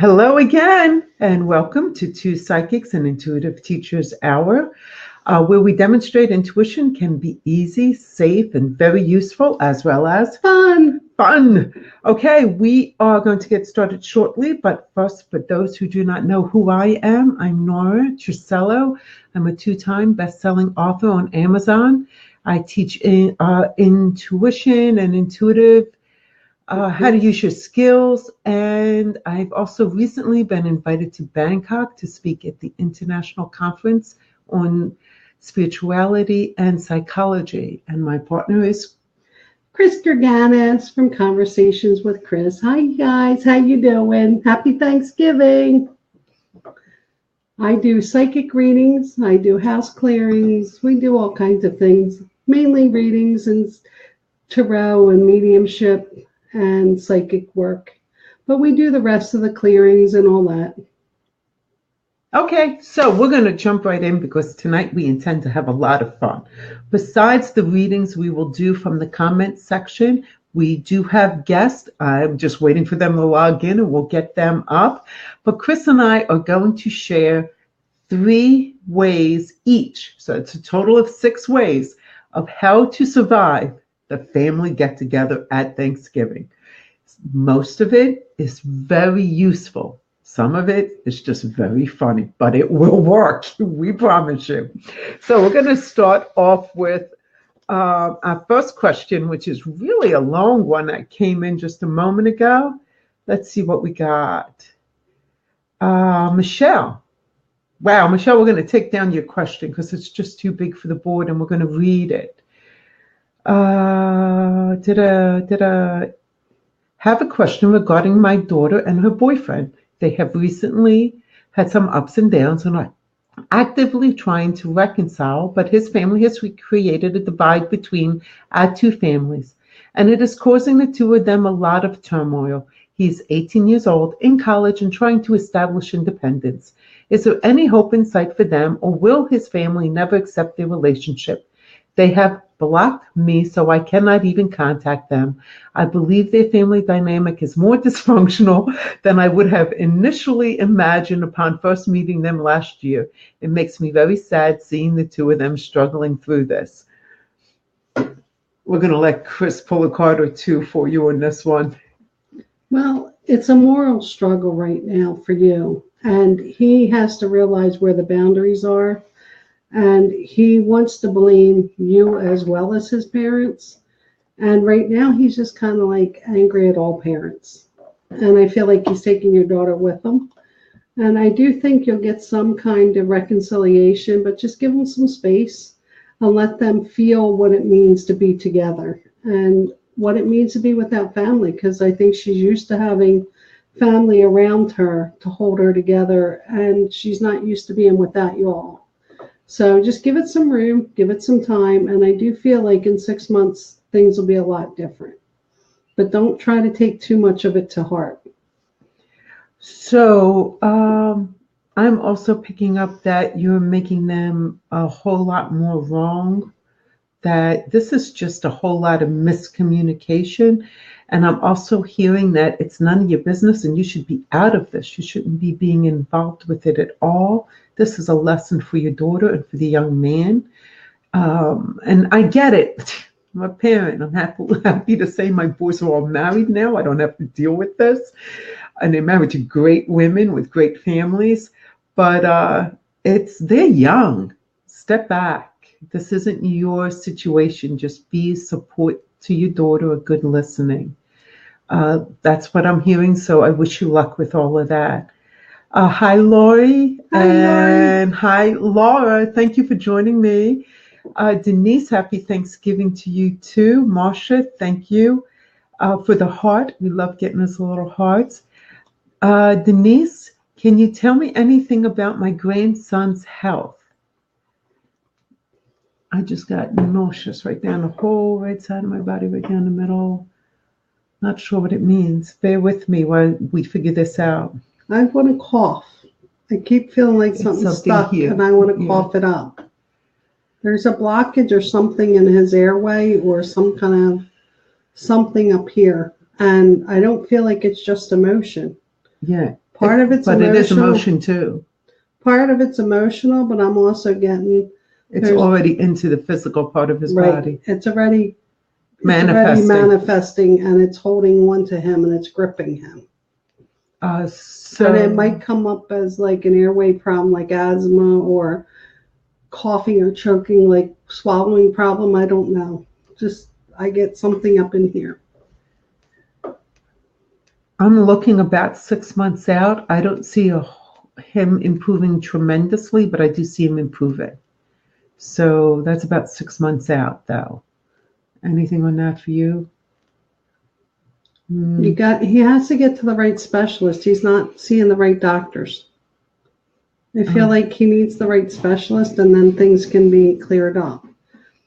Hello again, and welcome to Two Psychics and Intuitive Teachers Hour, where we demonstrate intuition can be easy, safe, and very useful, as well as fun. Fun. Okay, we are going to get started shortly, but first, for those who do not know who I am, I'm Nora Truscello. I'm a two-time best-selling author on Amazon. I teach intuition and intuitive how to use your skills. And I've also recently been invited to Bangkok to speak at the International Conference on Spirituality and Psychology. And my partner is Chris Gurganus from Conversations with Chris. Hi, you guys. How you doing? Happy Thanksgiving. I do psychic readings. I do house clearings. We do all kinds of things, mainly readings and tarot and mediumship and psychic work. But we do the rest of the clearings and all that. Okay, so we're going to jump right in because tonight we intend to have a lot of fun. Besides the readings we will do from the comment section, we do have guests. I'm just waiting for them to log in and we'll get them up. But Chris and I are going to share 3 ways each, so it's a total of 6 ways of how to survive the family get-together at Thanksgiving. Most of it is very useful. Some of it is just very funny, but it will work. We promise you. So we're going to start off with our first question, which is really a long one that came in just a moment ago. Let's see what we got. Michelle. Wow, Michelle, we're going to take down your question because it's just too big for the board and we're going to read it. Did I have a question regarding my daughter and her boyfriend? They have recently had some ups and downs and are actively trying to reconcile, but his family has created a divide between our 2 families, and it is causing the 2 of them a lot of turmoil. He's 18 years old, in college, and trying to establish independence. Is there any hope in sight for them, or will his family never accept their relationship? They have blocked me, so I cannot even contact them. I believe their family dynamic is more dysfunctional than I would have initially imagined upon first meeting them last year. It makes me very sad seeing the 2 of them struggling through this. We're going to let Chris pull a card or 2 for you on this one. Well, it's a moral struggle right now for you, and he has to realize where the boundaries are. And he wants to blame you as well as his parents. And right now he's just kind of like angry at all parents. And I feel like he's taking your daughter with him. And I do think you'll get some kind of reconciliation, but just give them some space and let them feel what it means to be together and what it means to be without family. Because I think she's used to having family around her to hold her together, and she's not used to being without you all. So just give it some room, give it some time, and I do feel like in 6 months, things will be a lot different. But don't try to take too much of it to heart. So I'm also picking up that you're making them a whole lot more wrong, that this is just a whole lot of miscommunication. And I'm also hearing that it's none of your business and you should be out of this. You shouldn't be being involved with it at all. This is a lesson for your daughter and for the young man. And I get it. I'm a parent. I'm happy to say my boys are all married now. I don't have to deal with this. And they're married to great women with great families. But they're young. Step back. This isn't your situation. Just be support to your daughter, a good listening. That's what I'm hearing. So I wish you luck with all of that. Hi, Lori. And hi, Laura. Thank you for joining me. Denise, happy Thanksgiving to you too. Marsha, thank you for the heart. We love getting us little hearts. Denise, can you tell me anything about my grandson's health? I just got nauseous right down the whole right side of my body, right down the middle. Not sure what it means. Bear with me while we figure this out. I want to cough. I keep feeling like something's stuck here, and I want to cough it up. There's a blockage or something in his airway or some kind of something up here. And I don't feel like it's just emotion. Yeah. Part of it's But it is emotional. emotion too. Part of it's emotional, but I'm also getting It's there's already into the physical part of his right. body. It's already Manifesting. manifesting, and it's holding on to him and it's gripping him. And it might come up as like an airway problem, like asthma or coughing or choking, like swallowing problem. I don't know. Just I get something up in here. I'm looking about 6 months out. I don't see him improving tremendously, but I do see him improving. So that's about 6 months out, though. Anything on that for you? He has to get to the right specialist. He's not seeing the right doctors. I feel like he needs the right specialist, and then things can be cleared up.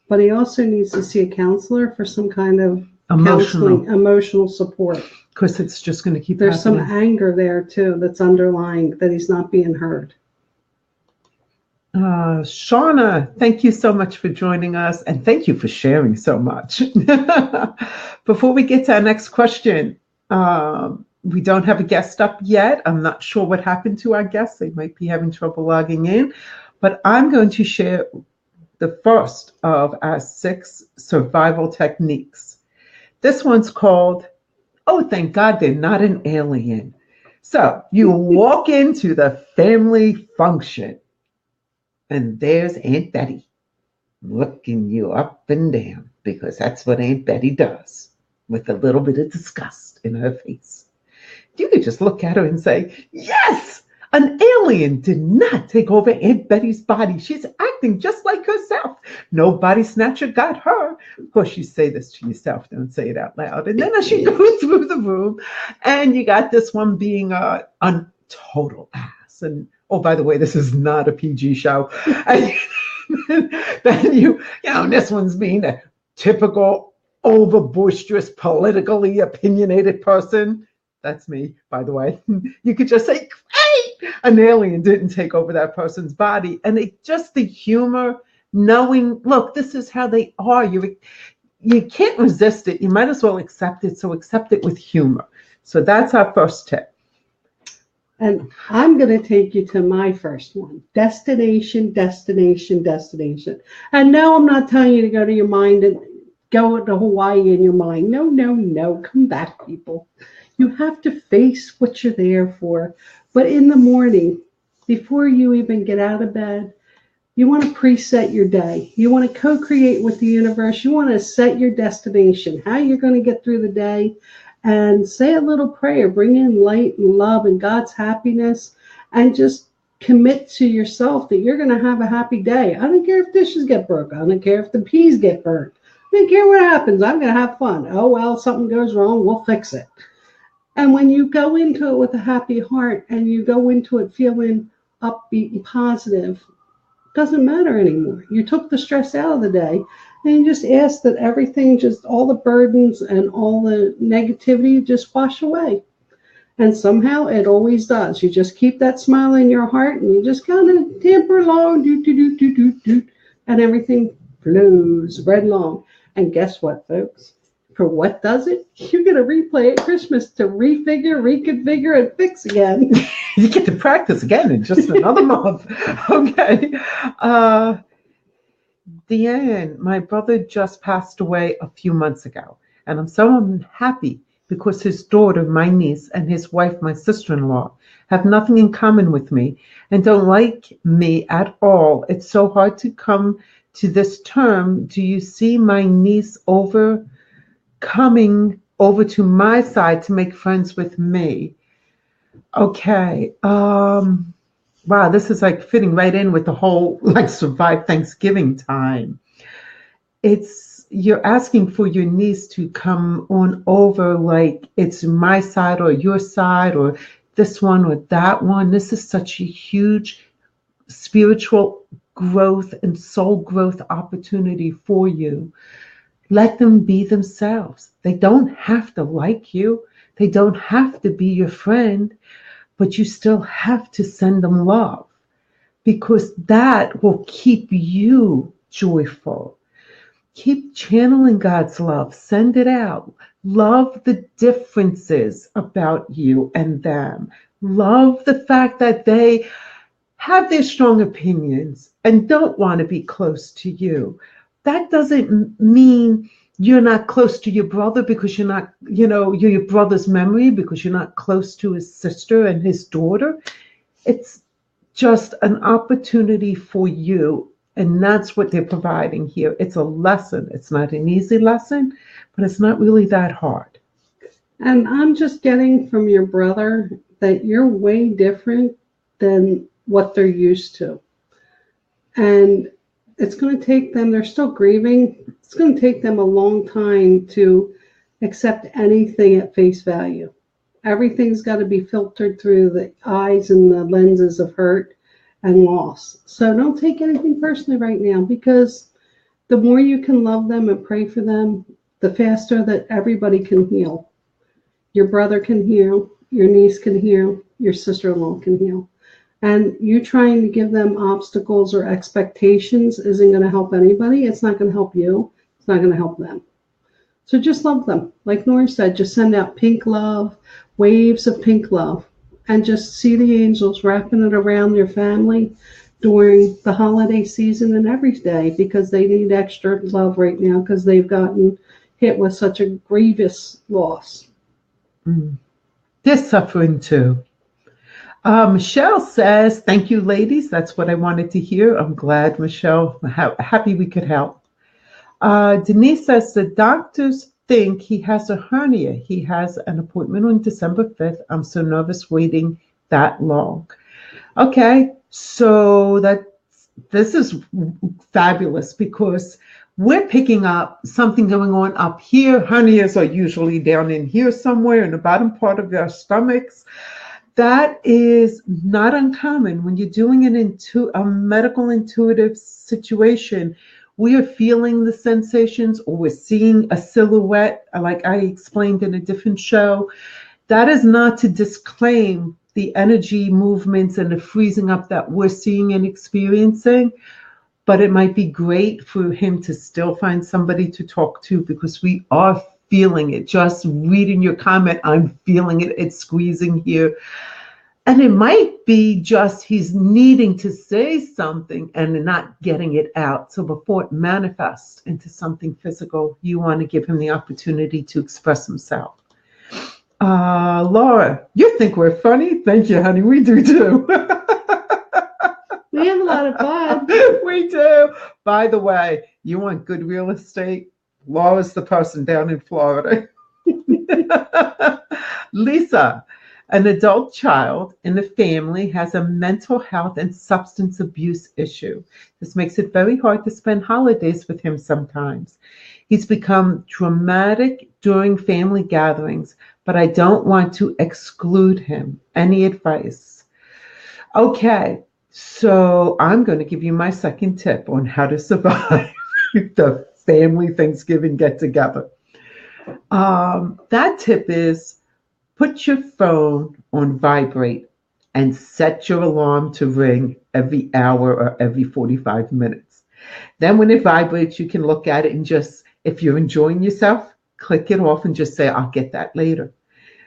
But he also needs to see a counselor for some kind of emotional support. Because it's just going to keep There's happening. some anger there too that's underlying that he's not being heard. Shauna, thank you so much for joining us, and thank you for sharing so much. Before we get to our next question, we don't have a guest up yet. I'm not sure what happened to our guests. They might be having trouble logging in, but I'm going to share the first of our 6 survival techniques. This one's called, oh, thank God they're not an alien. So you walk into the family function, and there's Aunt Betty looking you up and down, because that's what Aunt Betty does, with a little bit of disgust in her face. You could just look at her and say, yes, an alien did not take over Aunt Betty's body. She's acting just like herself. No body snatcher got her. Of course, you say this to yourself. Don't say it out loud. And then as you go through the room, and you got this one being a total ass. And oh, by the way, this is not a PG show. And then this one's being a typical over boisterous, politically opinionated person. That's me, by the way. You could just say, hey, an alien didn't take over that person's body. And it just the humor, knowing, look, this is how they are. You can't resist it. You might as well accept it. So accept it with humor. So that's our first tip. And I'm going to take you to my first one. Destination, destination, destination. And no, I'm not telling you to go to your mind and go to Hawaii in your mind. No, no, no. Come back, people. You have to face what you're there for. But in the morning, before you even get out of bed, you want to preset your day. You want to co-create with the universe. You want to set your destination, how you're going to get through the day, and say a little prayer. Bring in light and love and God's happiness, and just commit to yourself that you're going to have a happy day. I don't care if dishes get broken. I don't care if the peas get burnt. I don't care what happens. I'm going to have fun. Oh, well, something goes wrong. We'll fix it. And when you go into it with a happy heart and you go into it feeling upbeat and positive, it doesn't matter anymore. You took the stress out of the day, and you just ask that everything, just all the burdens and all the negativity just wash away. And somehow it always does. You just keep that smile in your heart, and you just kind of tamper along, and everything flows right along. And guess what, folks? For what does it? You're going to replay at Christmas to refigure, reconfigure, and fix again. You get to practice again in just another month. Okay. Deanne, my brother just passed away a few months ago, and I'm so unhappy because his daughter, my niece, and his wife, my sister-in-law, have nothing in common with me and don't like me at all. It's so hard to come to this term. Do you see my niece coming over to my side to make friends with me? Okay. Wow, this is like fitting right in with the whole like survive Thanksgiving time. You're asking for your niece to come on over, like it's my side or your side or this one or that one. This is such a huge spiritual growth and soul growth opportunity for you. Let them be themselves. They don't have to like you. They don't have to be your friend, but you still have to send them love, because that will keep you joyful. Keep channeling God's love. Send it out. Love the differences about you and them. Love the fact that they have their strong opinions and don't want to be close to you. That doesn't mean you're not close to your brother because you're not, you're your brother's memory because you're not close to his sister and his daughter. It's just an opportunity for you. And that's what they're providing here. It's a lesson. It's not an easy lesson, but it's not really that hard. And I'm just getting from your brother that you're way different than what they're used to. And it's going to take them, they're still grieving. It's going to take them a long time to accept anything at face value. Everything's got to be filtered through the eyes and the lenses of hurt and loss. So don't take anything personally right now, because the more you can love them and pray for them, the faster that everybody can heal. Your brother can heal, your niece can heal, your sister-in-law can heal. And you trying to give them obstacles or expectations isn't going to help anybody. It's not going to help you. It's not going to help them. So just love them. Like Nora said, just send out pink love, waves of pink love, and just see the angels wrapping it around your family during the holiday season and every day, because they need extra love right now because they've gotten hit with such a grievous loss. They're suffering too. Michelle says, thank you, ladies. That's what I wanted to hear. I'm glad, Michelle. Happy we could help. Denise says, the doctors think he has a hernia. He has an appointment on December 5th. I'm so nervous waiting that long. Okay, so this is fabulous, because we're picking up something going on up here. Hernias are usually down in here somewhere in the bottom part of our stomachs. That is not uncommon when you're doing a medical intuitive situation. We are feeling the sensations, or we're seeing a silhouette, like I explained in a different show. That is not to disclaim the energy movements and the freezing up that we're seeing and experiencing, but it might be great for him to still find somebody to talk to, because we are feeling it. Just reading your comment, I'm feeling it. It's squeezing here. And it might be just he's needing to say something and not getting it out. So before it manifests into something physical, you want to give him the opportunity to express himself. Laura, you think we're funny? Thank you, honey. We do too. We have a lot of fun. We do. By the way, you want good real estate? Laura's the person down in Florida. Lisa, an adult child in the family has a mental health and substance abuse issue. This makes it very hard to spend holidays with him sometimes. He's become dramatic during family gatherings, but I don't want to exclude him. Any advice? Okay, so I'm going to give you my second tip on how to survive the family Thanksgiving get together. That tip is, put your phone on vibrate and set your alarm to ring every hour or every 45 minutes. Then when it vibrates, you can look at it and just, if you're enjoying yourself, click it off and just say, I'll get that later.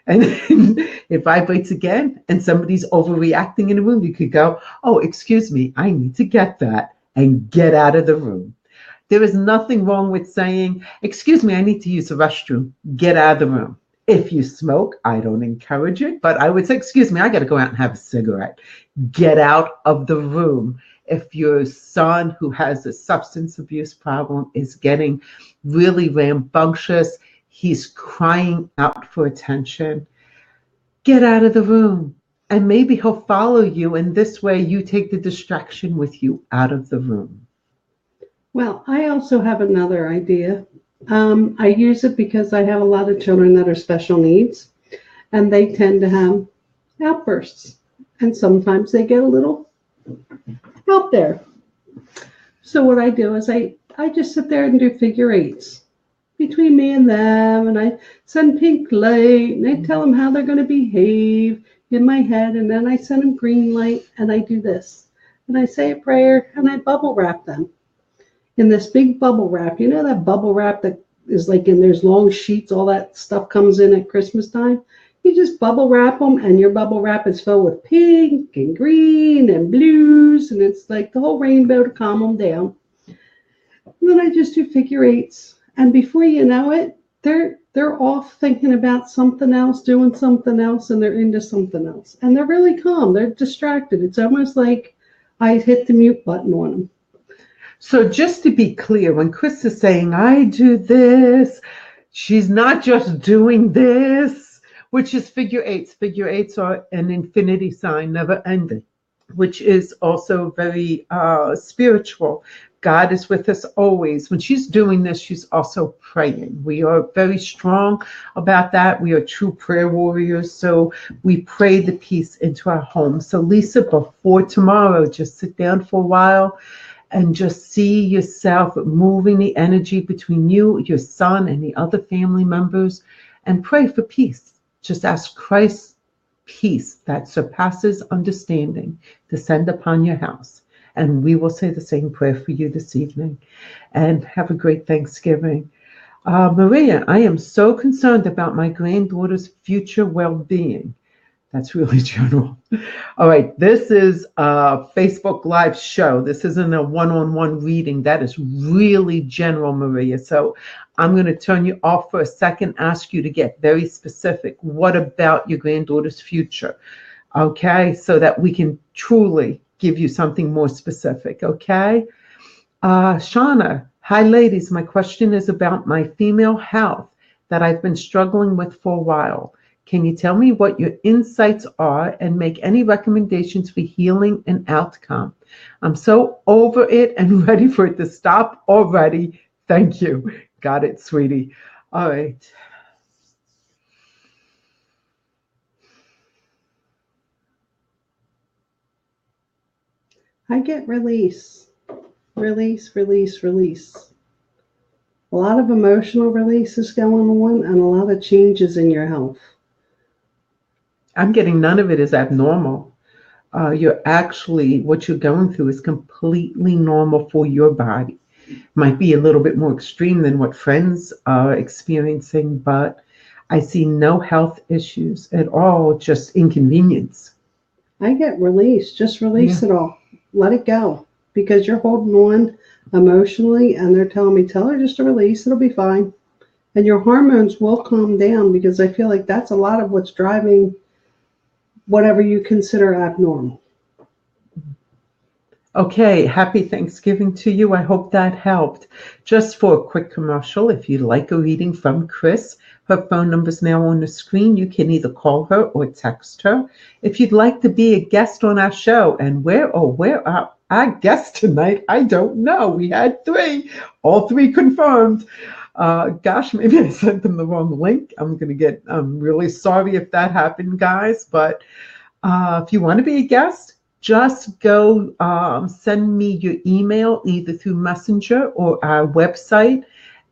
And then it vibrates again and somebody's overreacting in the room. You could go, oh, excuse me, I need to get that, and get out of the room. There is nothing wrong with saying, excuse me, I need to use the restroom. Get out of the room. If you smoke, I don't encourage it, but I would say, excuse me, I got to go out and have a cigarette. Get out of the room. If your son who has a substance abuse problem is getting really rambunctious, he's crying out for attention, get out of the room. And maybe he'll follow you, and this way you take the distraction with you out of the room. Well, I also have another idea. I use it because I have a lot of children that are special needs, and they tend to have outbursts, and sometimes they get a little out there. So what I do is I just sit there and do figure eights between me and them, and I send pink light, and I tell them how they're going to behave in my head, and then I send them green light, and I do this, and I say a prayer, and I bubble wrap them in this big bubble wrap. You know that bubble wrap that is like in there's long sheets, all that stuff comes in at Christmas time? You just bubble wrap them, and your bubble wrap is filled with pink and green and blues, and it's like the whole rainbow to calm them down. And then I just do figure eights, and before you know it, they're off thinking about something else, doing something else, and they're into something else, and they're really calm. They're distracted. It's almost like I hit the mute button on them. So just to be clear, when Chris is saying, I do this, she's not just doing this, which is figure eights. Figure eights are an infinity sign, never ending, which is also very spiritual. God is with us always. When she's doing this, she's also praying. We are very strong about that. We are true prayer warriors. So we pray the peace into our home. So Lisa, before tomorrow, just sit down for a while and just see yourself moving the energy between you, your son, and the other family members, and pray for peace. Just ask Christ's peace that surpasses understanding descend upon your house. And we will say the same prayer for you this evening. And have a great Thanksgiving. Maria, I am so concerned about my granddaughter's future well-being. That's really general. All right, this is a Facebook Live show. This isn't a one-on-one reading. That is really general, Maria. So I'm going to turn you off for a second, ask you to get very specific. What about your granddaughter's future? Okay, so that we can truly give you something more specific, okay? Shauna, hi ladies. My question is about my female health that I've been struggling with for a while. Can you tell me what your insights are and make any recommendations for healing and outcome? I'm so over it and ready for it to stop already. Thank you. Got it, sweetie. All right. I get release. Release, release, release. A lot of emotional release is going on and a lot of changes in your health. I'm getting none of it is abnormal. You're actually, what you're going through is completely normal for your body. Might be a little bit more extreme than what friends are experiencing, but I see no health issues at all, just inconvenience. I get release. Just release it all. Let it go. Because you're holding on emotionally and they're telling me, tell her just to release, it'll be fine. And your hormones will calm down because I feel like that's a lot of what's driving whatever you consider abnormal. Okay, happy Thanksgiving to you. I hope that helped. Just for a quick commercial, if you'd like a reading from Chris, her phone number is now on the screen. You can either call her or text her. If you'd like to be a guest on our show, and where are our guests tonight? I don't know. We had 3, all 3 confirmed. Gosh, maybe I sent them the wrong link. I'm really sorry if that happened, guys. But if you want to be a guest, just go send me your email either through Messenger or our website.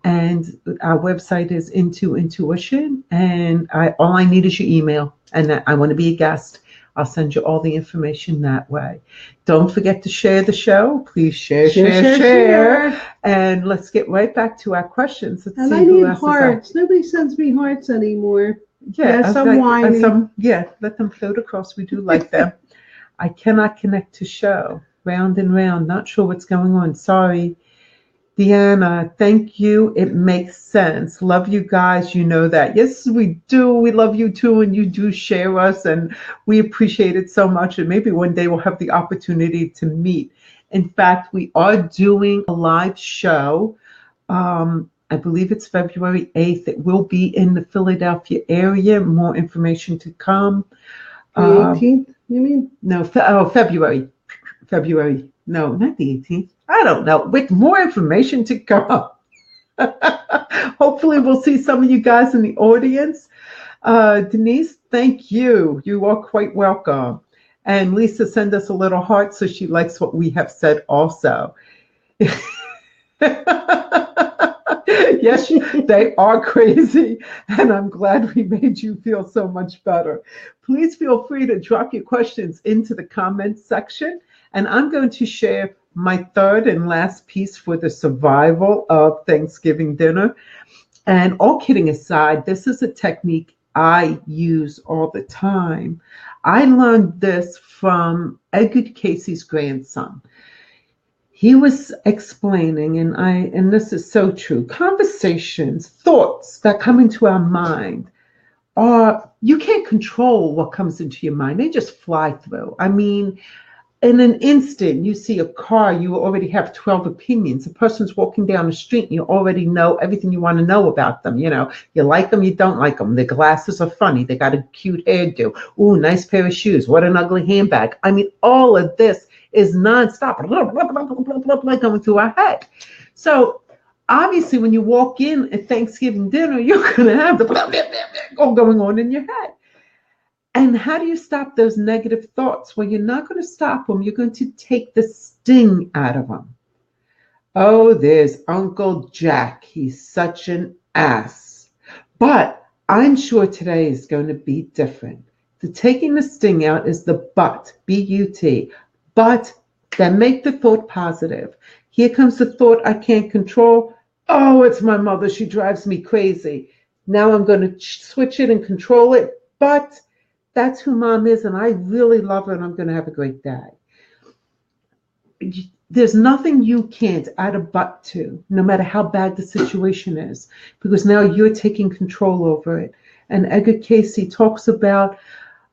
And our website is Into Intuition. And all I need is your email. And I want to be a guest. I'll send you all the information that way. Don't forget to share the show. Please share. And let's get right back to our questions. And I need hearts. Nobody sends me hearts anymore. Yeah, some whining. Let them float across. We do like them. I cannot connect to show. Round and round. Not sure what's going on. Sorry. Deanna, thank you. It makes sense. Love you guys. You know that. Yes, we do. We love you too. And you do share us. And we appreciate it so much. And maybe one day we'll have the opportunity to meet. In fact, we are doing a live show. I believe it's February 8th. It will be in the Philadelphia area. More information to come. The 18th, you mean? No, February. No, not the 18th. I don't know. With more information to come. Hopefully we'll see some of you guys in the audience. Denise, thank you. You are quite welcome. And Lisa, send us a little heart so she likes what we have said also. Yes, they are crazy, and I'm glad we made you feel so much better. Please feel free to drop your questions into the comments section, and I'm going to share my third and last piece for the survival of Thanksgiving dinner. And all kidding aside, this is a technique I use all the time. I learned this from Edgar Casey's grandson. He was explaining, and this is so true, conversations, thoughts that come into our mind are, you can't control what comes into your mind. They just fly through. I mean, in an instant, you see a car, you already have 12 opinions. A person's walking down the street, you already know everything you want to know about them. You like them, you don't like them. Their glasses are funny. They got a cute hairdo. Ooh, nice pair of shoes. What an ugly handbag. I mean, all of this is nonstop, going through our head. So obviously, when you walk in at Thanksgiving dinner, you're going to have the all going on in your head. And how do you stop those negative thoughts? Well, you're not going to stop them. You're going to take the sting out of them. Oh, there's Uncle Jack. He's such an ass. But I'm sure today is going to be different. The taking the sting out is the but, B-U-T. But then make the thought positive. Here comes the thought I can't control. Oh, it's my mother. She drives me crazy. Now I'm going to switch it and control it. But that's who mom is, and I really love her, and I'm going to have a great day. There's nothing you can't add a but to, no matter how bad the situation is, because now you're taking control over it. And Edgar Casey talks about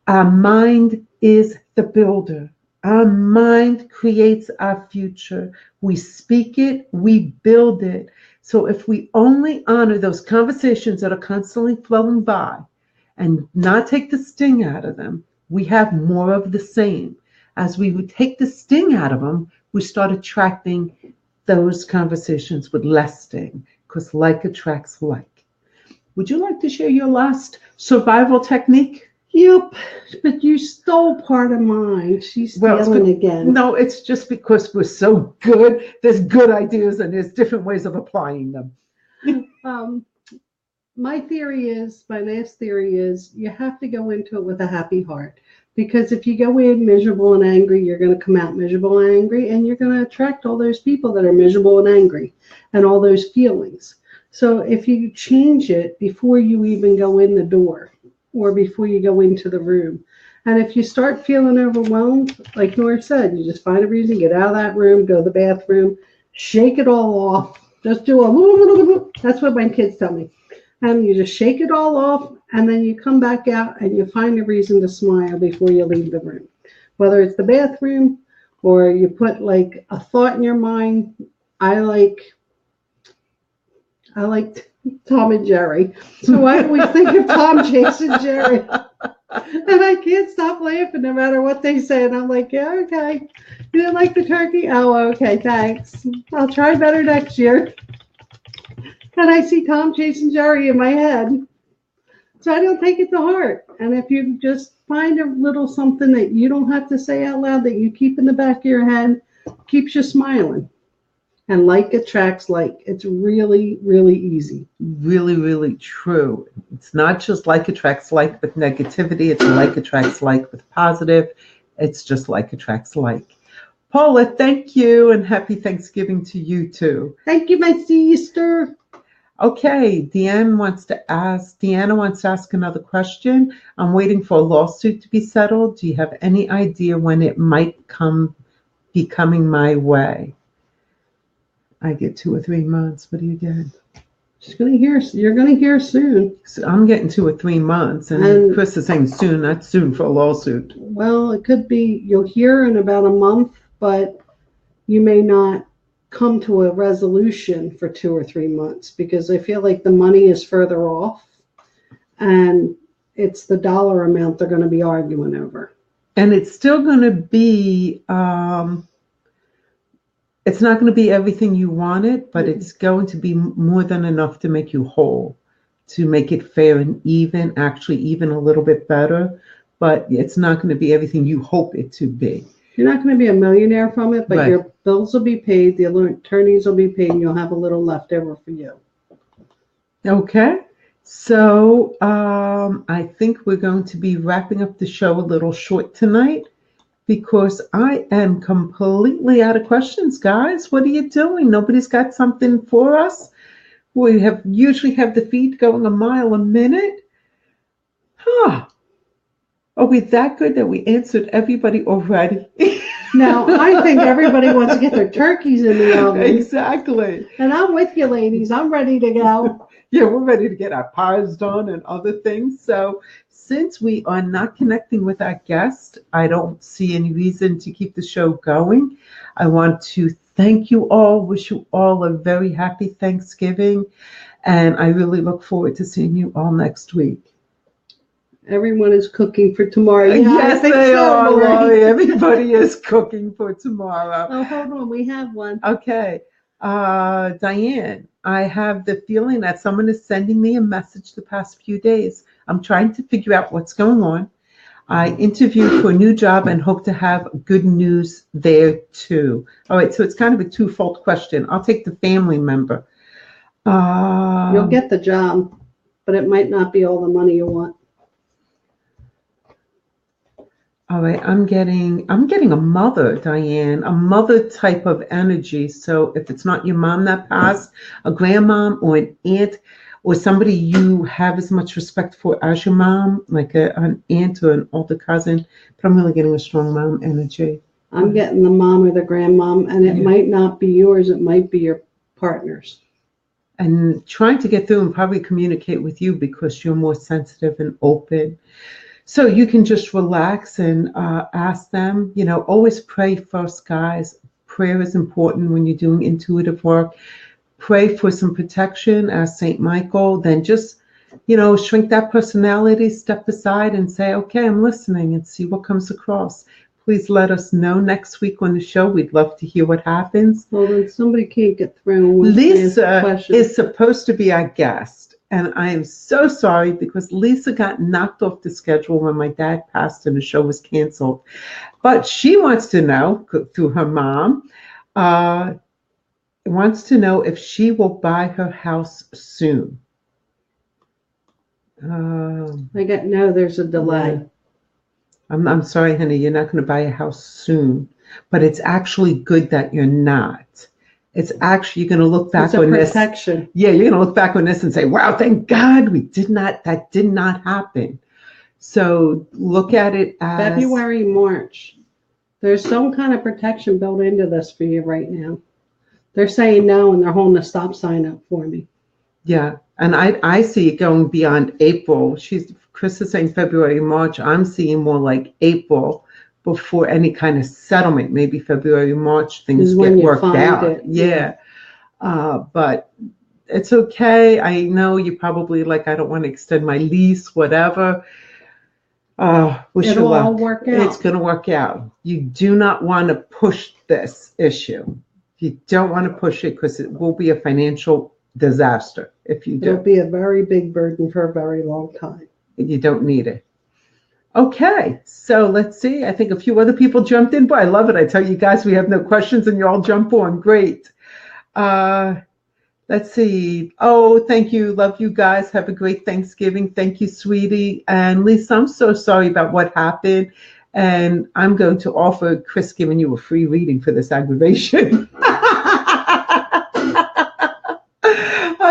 our mind is the builder. Our mind creates our future. We speak it, we build it. So if we only honor those conversations that are constantly flowing by, and not take the sting out of them, we have more of the same. As we would take the sting out of them, we start attracting those conversations with less sting, because like attracts like. Would you like to share your last survival technique? Yep, but you stole part of mine. She's stealing again. No, it's just because we're so good. There's good ideas and there's different ways of applying them. My last theory is you have to go into it with a happy heart. Because if you go in miserable and angry, you're going to come out miserable and angry, and you're going to attract all those people that are miserable and angry and all those feelings. So if you change it before you even go in the door or before you go into the room, and if you start feeling overwhelmed, like Nora said, you just find a reason, get out of that room, go to the bathroom, shake it all off. Just do a, that's what my kids tell me. And you just shake it all off, and then you come back out and you find a reason to smile before you leave the room. Whether it's the bathroom or you put like a thought in your mind. I like Tom and Jerry. So I always think of Tom, Jason, Jerry. And I can't stop laughing no matter what they say. And I'm like, yeah, okay. You didn't like the turkey? Oh, okay, thanks. I'll try better next year. And I see Tom, Jason, Jerry in my head. So I don't take it to heart. And if you just find a little something that you don't have to say out loud, that you keep in the back of your head, keeps you smiling. And like attracts like. It's really, really easy. Really, really true. It's not just like attracts like with negativity. It's like attracts like with positive. It's just like attracts like. Paula, thank you, and happy Thanksgiving to you too. Thank you, my sister. Okay, Deanna wants to ask another question. I'm waiting for a lawsuit to be settled. Do you have any idea when it might be coming my way? I get 2 or 3 months. What do you get? You're gonna hear soon. So I'm getting 2 or 3 months, and Chris is saying soon, not soon for a lawsuit. Well, it could be you'll hear in about a month, but you may not come to a resolution for 2 or 3 months, because I feel like the money is further off, and it's the dollar amount they're going to be arguing over. And it's still going to be, it's not going to be everything you wanted, but it's going to be more than enough to make you whole, to make it fair and even, actually even a little bit better, but it's not going to be everything you hope it to be. You're not going to be a millionaire from it, but your bills will be paid, the attorneys will be paid, and you'll have a little left over for you. Okay. So I think we're going to be wrapping up the show a little short tonight, because I am completely out of questions, guys. What are you doing? Nobody's got something for us? We usually have the feed going a mile a minute. Huh. Are we that good that we answered everybody already? Now, I think everybody wants to get their turkeys in the oven. Exactly. And I'm with you, ladies. I'm ready to go. Yeah, we're ready to get our pies done and other things. So, since we are not connecting with our guest, I don't see any reason to keep the show going. I want to thank you all, wish you all a very happy Thanksgiving, and I really look forward to seeing you all next week. Everyone is cooking for tomorrow. Yeah, Yes, I think they so, are, Lori. Lori. Everybody is cooking for tomorrow. Oh, hold on. We have one. Okay. Diane, I have the feeling that someone is sending me a message the past few days. I'm trying to figure out what's going on. I interviewed for a new job and hope to have good news there too. All right, so it's kind of a twofold question. I'll take the family member. You'll get the job, but it might not be all the money you want. All right, I'm getting a mother, Diane, a mother type of energy. So if it's not your mom that passed, a grandmom or an aunt or somebody you have as much respect for as your mom, like an aunt or an older cousin, but I'm really getting a strong mom energy. I'm getting the mom or the grandmom, and it might not be yours. It might be your partner's. And trying to get through and probably communicate with you because you're more sensitive and open. So you can just relax and ask them, always pray first, guys. Prayer is important when you're doing intuitive work. Pray for some protection as St. Michael. Then just, shrink that personality, step aside and say, okay, I'm listening and see what comes across. Please let us know next week on the show. We'd love to hear what happens. Well, then somebody can't get through. Lisa is supposed to be our guest. And I am so sorry because Lisa got knocked off the schedule when my dad passed and the show was canceled. But she wants to know, through her mom, wants to know if she will buy her house soon. There's a delay. I'm sorry, honey, you're not going to buy a house soon. But it's actually good that you're not. It's actually, you're going to look back on this. Protection. Yeah, you're going to look back on this and say, wow, thank God that did not happen. So look at it as February, March. There's some kind of protection built into this for you right now. They're saying no, and they're holding a stop sign up for me. Yeah, and I see it going beyond April. Chris is saying February, March. I'm seeing more like April before any kind of settlement. Maybe February, March, things get worked out. Yeah. But it's okay. I know you're probably like, I don't want to extend my lease, whatever. Wish you luck. It'll all work out. It's going to work out. You do not want to push this issue. You don't want to push it because it will be a financial disaster if you do. It'll be a very big burden for a very long time. You don't need it. Okay, so let's see. I think a few other people jumped in, but I love it. I tell you guys, we have no questions and you all jump on. Great. Let's see. Oh, thank you. Love you guys. Have a great Thanksgiving. Thank you, sweetie. And Lisa, I'm so sorry about what happened. And I'm going to offer Chris giving you a free reading for this aggravation.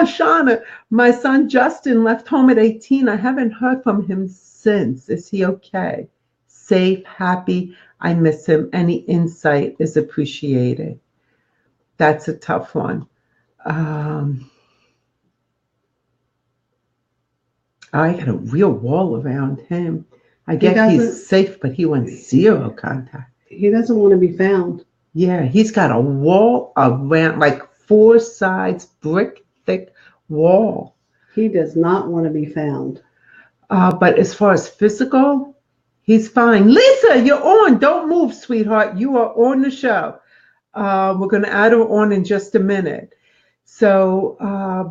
Shauna, my son Justin left home at 18. I haven't heard from him since. Is he okay? Safe, happy? I miss him. Any insight is appreciated. That's a tough one. I got a real wall around him. I guess he's safe, but he wants zero contact. He doesn't want to be found. Yeah, he's got a wall around, like 4 sides, brick thick wall. He does not want to be found. But as far as physical, he's fine. Lisa, you're on. Don't move, sweetheart. You are on the show. We're going to add her on in just a minute. So,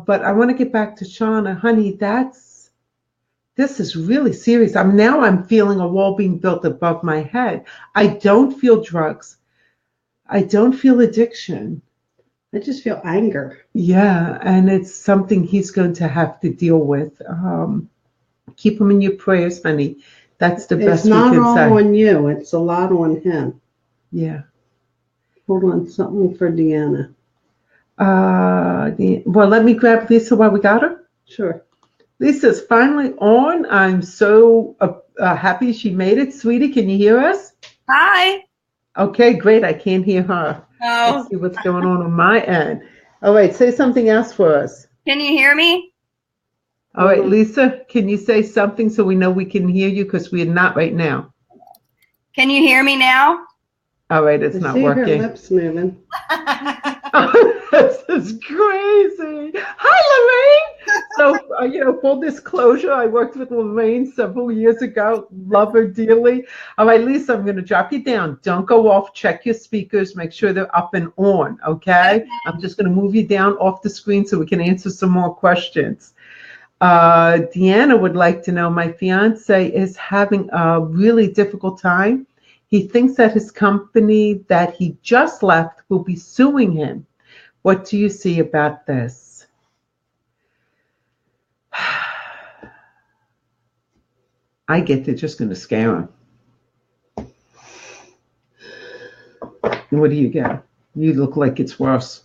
but I want to get back to Shauna. Honey, this is really serious. I'm feeling a wall being built above my head. I don't feel drugs. I don't feel addiction. I just feel anger. Yeah, and it's something he's going to have to deal with. Keep him in your prayers, honey. That's the best we can say. It's not all on you. It's a lot on him. Yeah. Hold on, something for Deanna. Well, let me grab Lisa while we got her. Sure. Lisa's finally on. I'm so happy she made it. Sweetie, can you hear us? Hi. Okay, great. I can't hear her. Let's Oh, see what's going on my end. All right, say something else for us. can you hear me? All right, Lisa, can you say something so we know we can hear you because we are not right now? Can you hear me now? All right, it's I not see her working. lips moving. This is crazy. Hi, Lorraine. So, full disclosure, I worked with Lorraine several years ago. Love her dearly. All right, Lisa, I'm going to drop you down. Don't go off. Check your speakers. Make sure they're up and on, okay? I'm just going to move you down off the screen so we can answer some more questions. Deanna would like to know, my fiance is having a really difficult time. He thinks that his company that he just left will be suing him. What do you see about this? I get they're just going to scare him. What do you get? You look like it's worse.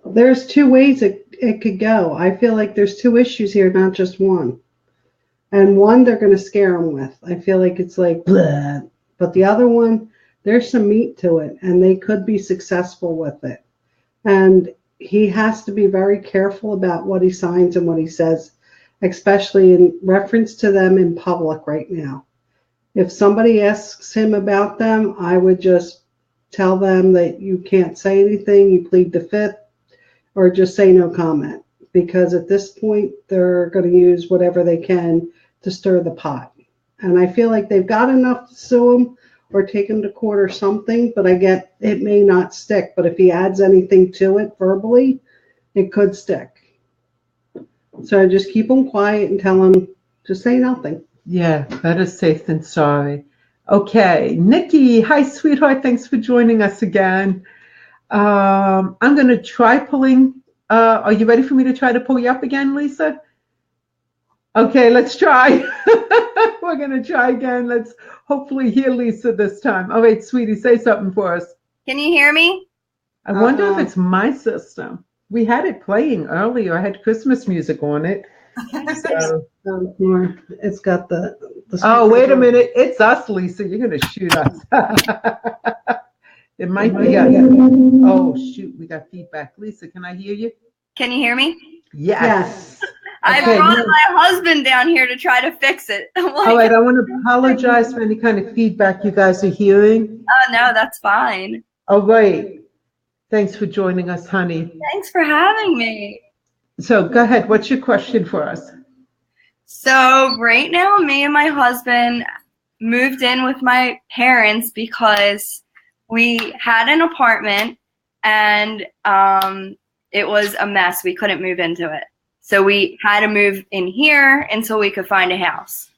There's two ways it could go. I feel like there's two issues here, not just one. And one they're going to scare him with. I feel like it's like, blah. But the other one, there's some meat to it, and they could be successful with it. And he has to be very careful about what he signs and what he says, especially in reference to them in public right now. If somebody asks him about them, I would just tell them that you can't say anything, you plead the fifth, or just say no comment. Because at this point, they're going to use whatever they can to stir the pot. And I feel like they've got enough to sue him or take him to court or something, but I get it may not stick. But if he adds anything to it verbally, it could stick. So just keep him quiet and tell him, just say nothing. Yeah, better safe than sorry. Okay, Nikki, hi, sweetheart. Thanks for joining us again. I'm going to try pulling. Are you ready for me to try to pull you up again, Lisa? Okay, let's try. We're going to try again. Let's hopefully hear Lisa this time. All right, sweetie, say something for us. Can you hear me? I wonder if it's my system. We had it playing earlier. I had Christmas music on it. So. Nora, it's got the Oh, wait a minute. It's us, Lisa. You're going to shoot us. It might be us. Oh, shoot. We got feedback. Lisa, can I hear you? Can you hear me? Yes. I Okay, brought my husband down here to try to fix it. All right. I want to apologize for any kind of feedback you guys are hearing. Oh, no, that's fine. All right. Thanks for joining us, honey. Thanks for having me. So go ahead. What's your question for us? So right now, me and my husband moved in with my parents because we had an apartment and it was a mess. We couldn't move into it. So we had to move in here until we could find a house.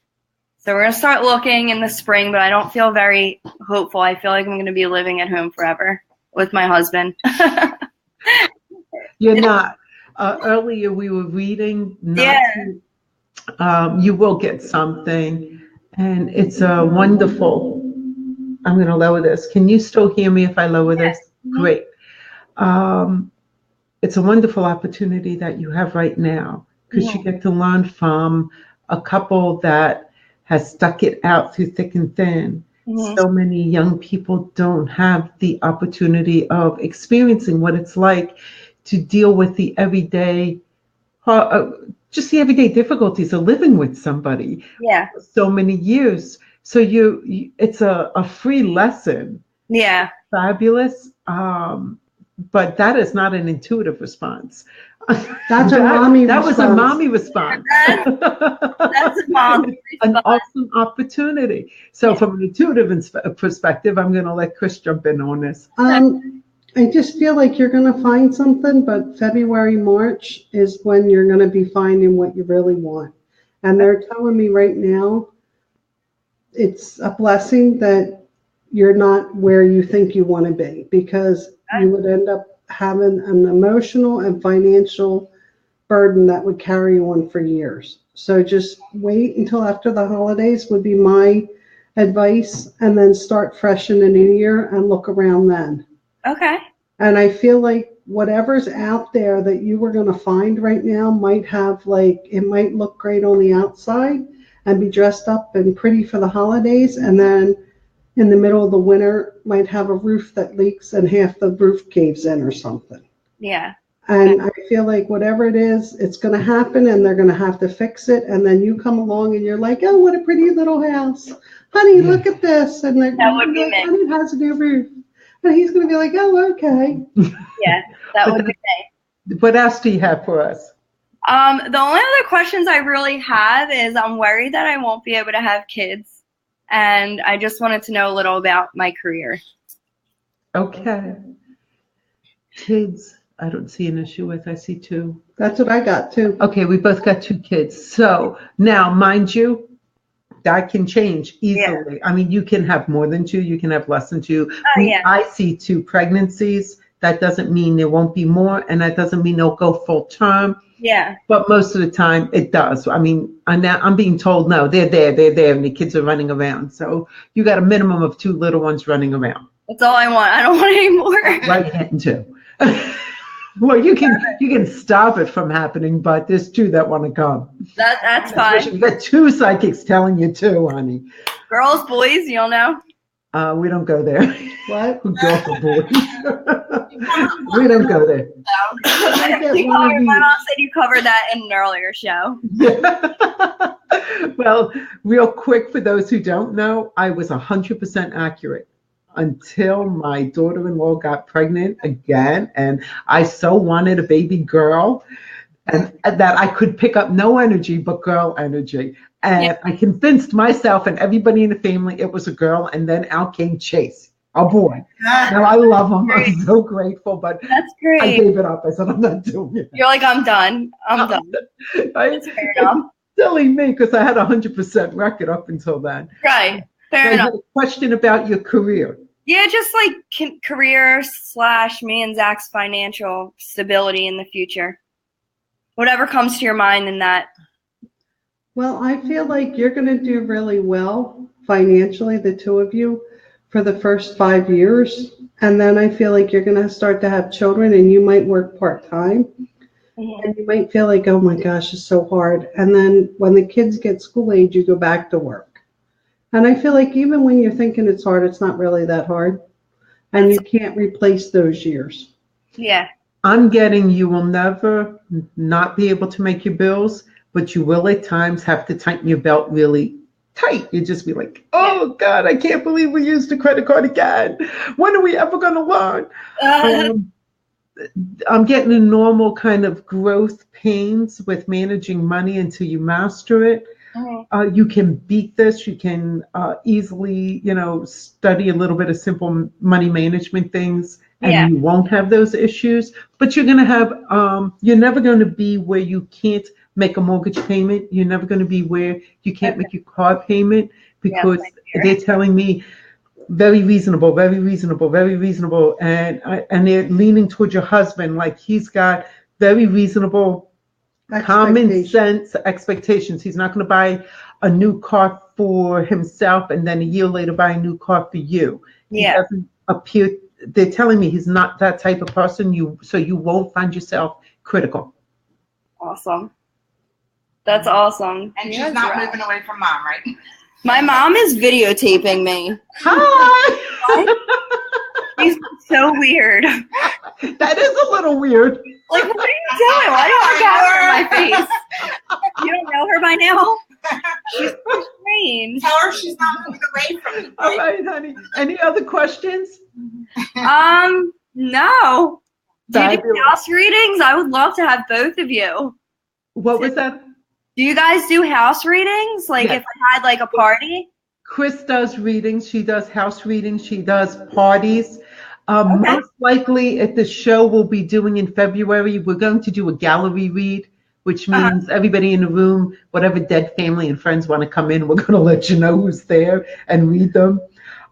So we're going to start looking in the spring, but I don't feel very hopeful. I feel like I'm going to be living at home forever with my husband. You're not. Earlier we were reading. You will get something. And it's a wonderful. I'm going to lower this. Can you still hear me if I lower this? Great. It's a wonderful opportunity that you have right now because you get to learn from a couple that has stuck it out through thick and thin. So many young people don't have the opportunity of experiencing what it's like to deal with the everyday, just the everyday difficulties of living with somebody for so many years. So it's a free lesson. Yeah. Fabulous. But that is not an intuitive response. That's a mommy response. That was a mommy response. That's a mommy response. An awesome opportunity. So from an intuitive perspective, I'm going to let Chris jump in on this. I just feel like you're going to find something, but February, March is when you're going to be finding what you really want. And they're telling me right now, it's a blessing that you're not where you think you want to be, because you would end up having an emotional and financial burden that would carry you on for years. So just wait until after the holidays would be my advice, and then start fresh in the new year and look around then. Okay. And I feel like whatever's out there that you were going to find right now might have like, it might look great on the outside and be dressed up and pretty for the holidays. And then in the middle of the winter might have a roof that leaks and half the roof caves in or something. Yeah. And I feel like whatever it is, it's going to happen and they're going to have to fix it. And then you come along and you're like, oh, what a pretty little house. Honey, look at this. And they're That would be like, me. honey, it has a new roof. And he's going to be like, oh, okay. Yeah, that would be me. What else do you have for us? The only other questions I really have is I'm worried that I won't be able to have kids. And I just wanted to know a little about my career. Okay. Kids, I don't see an issue with. I see 2. That's what I got too. Okay, we both got 2 kids. So now, mind you, that can change easily. Yeah. I mean, you can have more than 2, you can have less than 2. Oh, yeah. I see 2 pregnancies. That doesn't mean there won't be more, and that doesn't mean they'll go full term. Yeah. But most of the time, it does. I mean, I'm being told, no, they're there, and the kids are running around. So you got a minimum of 2 little ones running around. That's all I want. I don't want any more. Right, hitting 2. Well, you can stop it from happening, but there's 2 that want to come. That's fine. You got 2 psychics telling you 2, honey. Girls, boys, you'll know. We don't go there. What? Girls or boys. We don't go there. My mom said you covered that in an earlier show. Yeah. Well, real quick, for those who don't know, I was 100% accurate until my daughter-in-law got pregnant again, and I so wanted a baby girl, and that I could pick up no energy but girl energy. And I convinced myself and everybody in the family it was a girl, and then out came Chase, a boy. Now I love him. I'm so grateful, but that's great. I gave it up. I said, I'm not doing it. You're like, I'm done. I'm done. That's fair enough. Silly me, because I had 100% record up until then. Right. Fair I enough. had a question about your career. Yeah, just like career / me and Zach's financial stability in the future. Whatever comes to your mind in that. Well, I feel like you're going to do really well financially, the 2 of you, for the first 5 years. And then I feel like you're going to start to have children and you might work part-time. Mm-hmm. And you might feel like, oh my gosh, it's so hard. And then when the kids get school age, you go back to work. And I feel like even when you're thinking it's hard, it's not really that hard. And you can't replace those years. Yeah. I'm getting you will never not be able to make your bills, but you will at times have to tighten your belt really tight. You just be like, oh God, I can't believe we used a credit card again. When are we ever going to learn? I'm getting a normal kind of growth pains with managing money until you master it. Mm-hmm. You can beat this. You can easily, study a little bit of simple money management things, and you won't have those issues. But you're going to have, you're never going to be where you can't make a mortgage payment. You're never going to be where you can't make your car payment, because they're telling me very reasonable, very reasonable, very reasonable. And they're leaning towards your husband, like he's got very reasonable common sense expectations. He's not going to buy a new car for himself and then a year later buy a new car for you. Yeah. He doesn't appear, they're telling me he's not that type of person, so you won't find yourself critical. Awesome. That's awesome. And she's not moving away from mom, right? My mom is videotaping me. Hi! She's so weird. That is a little weird. Like, what are you doing? Why do you have her in my face? You don't know her by now? She's so strange. Tell her she's not moving away from me. All right, honey. Any other questions? No. Do you do house readings? I would love to have both of you. What was that? Do you guys do house readings? Like if I had like a party? Chris does readings. She does house readings. She does parties. Most likely at the show we'll be doing in February, we're going to do a gallery read, which means everybody in the room, whatever dead family and friends want to come in, we're going to let you know who's there and read them.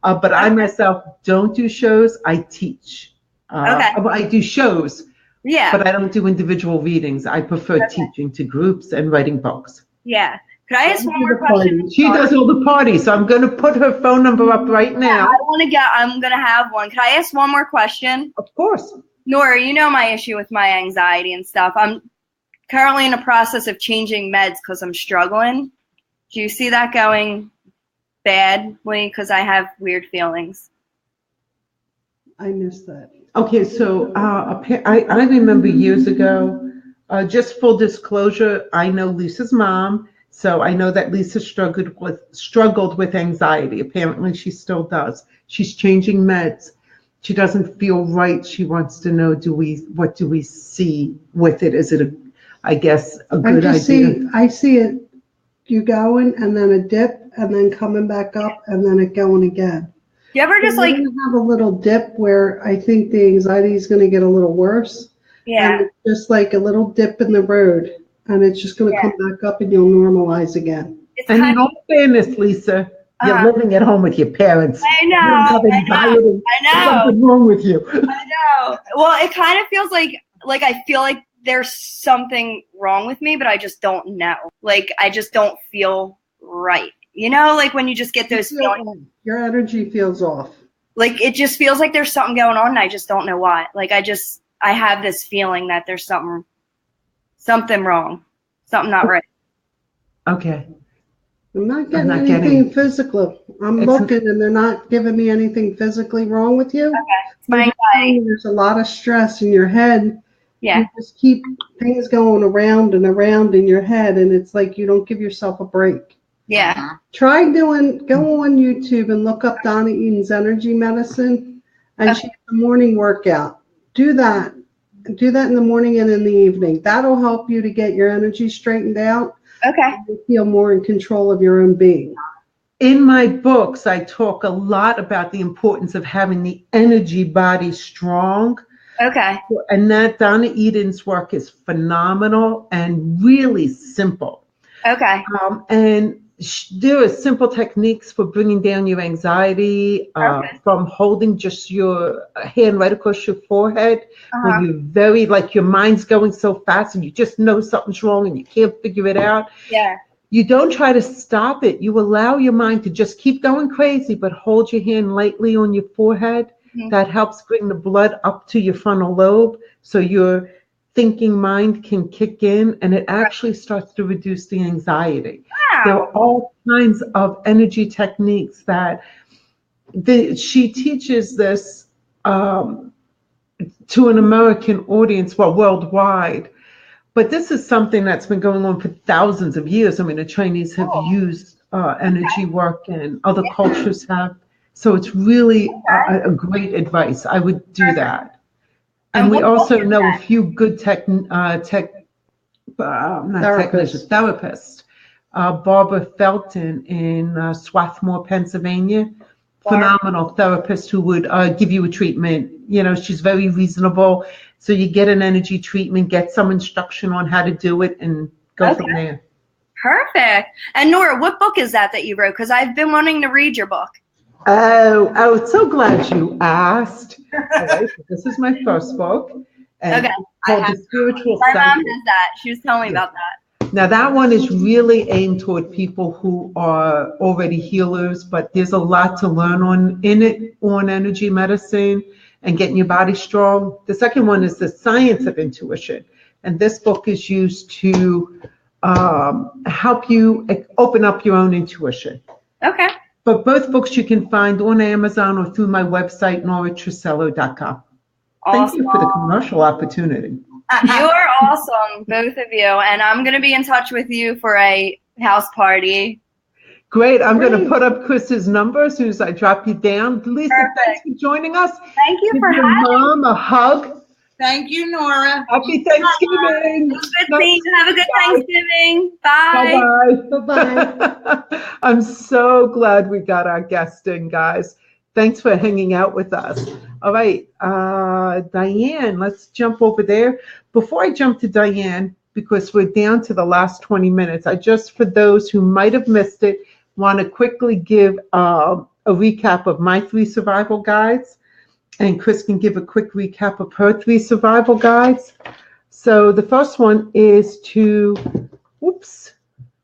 But I myself don't do shows. I teach. I do shows. Yeah. But I don't do individual readings. I prefer teaching to groups and writing books. Yeah. Could I ask one more question? She does all the parties, so I'm going to put her phone number up right now. I'm going to have one. Could I ask one more question? Of course. Nora, you know my issue with my anxiety and stuff. I'm currently in the process of changing meds because I'm struggling. Do you see that going badly? Because I have weird feelings. I missed that. Okay, so I remember years ago, just full disclosure, I know Lisa's mom, so I know that Lisa struggled with anxiety. Apparently, she still does. She's changing meds. She doesn't feel right. She wants to know, what do we see with it? Is it I guess, a good idea? I see it, you going and then a dip and then coming back up and then it going again. You ever just So like, we're gonna have a little dip where I think the anxiety is gonna get a little worse. yeah, And it's just like a little dip in the road and it's just gonna come back up and you'll normalize again. it's And kind in of, all fairness, Lisa, you're living at home with your parents. I You know, don't have I anxiety. know. There's something wrong with you. I know. Well, it kind of feels like I feel like there's something wrong with me, but I just don't know. Like I just don't feel right. You know, like when you just get those feelings, Your energy feels off. like it just feels like there's something going on and I just don't know why. Like I have this feeling that there's something wrong, something not right. Okay. I'm not getting anything physical. I'm looking and they're not giving me anything physically wrong with you. Okay. It's my anxiety. There's a lot of stress in your head. Yeah. You just keep things going around and around in your head and it's like you don't give yourself a break. Yeah. Go on YouTube and look up Donna Eden's energy medicine and she has a morning workout. Do that. Do that in the morning and in the evening. That'll help you to get your energy straightened out. Okay. And you feel more in control of your own being. In my books, I talk a lot about the importance of having the energy body strong. Okay. And that Donna Eden's work is phenomenal and really simple. Okay. And there are simple techniques for bringing down your anxiety, from holding just your hand right across your forehead when you're very, like your mind's going so fast and you just know something's wrong and you can't figure it out. Yeah. You don't try to stop it. You allow your mind to just keep going crazy, but hold your hand lightly on your forehead. Mm-hmm. That helps bring the blood up to your frontal lobe so your thinking mind can kick in and it actually starts to reduce the anxiety. Wow. There are all kinds of energy techniques that she teaches this to an American audience, well, worldwide. But this is something that's been going on for thousands of years. I mean, the Chinese have used energy work and other cultures have. So it's really a great advice. I would do that. And we also know a few good therapists. Barbara Felton in Swarthmore, Pennsylvania. Phenomenal therapist who would give you a treatment. You know, she's very reasonable. So you get an energy treatment, get some instruction on how to do it, and go from there. Perfect. And Nora, what book is that you wrote? Because I've been wanting to read your book. Oh, so glad you asked. All right, so this is my first book. And it's called The Spiritual My Psychic. mom does that. She was telling me about that. Now that one is really aimed toward people who are already healers, but there's a lot to learn on energy medicine and getting your body strong. The second one is The Science of Intuition. And this book is used to help you open up your own intuition. Okay. But both books you can find on Amazon or through my website, NoraTruscello.com. Awesome. Thank you for the commercial opportunity. You are awesome, both of you. And I'm going to be in touch with you for a house party. Great. I'm going to put up Chris's number as soon as I drop you down. Lisa, thanks for joining us. Thank you for having me. Give your mom a hug. Thank you, Nora. Happy Thanksgiving. Good seeing you. Have a good Thanksgiving. Bye. Bye-bye. I'm so glad we got our guest in, guys. Thanks for hanging out with us. All right, Diane, let's jump over there. Before I jump to Diane, because we're down to the last 20 minutes, I just, for those who might have missed it, want to quickly give a recap of my 3 survival guides. And Chris can give a quick recap of her 3 survival guides. So the first one is to,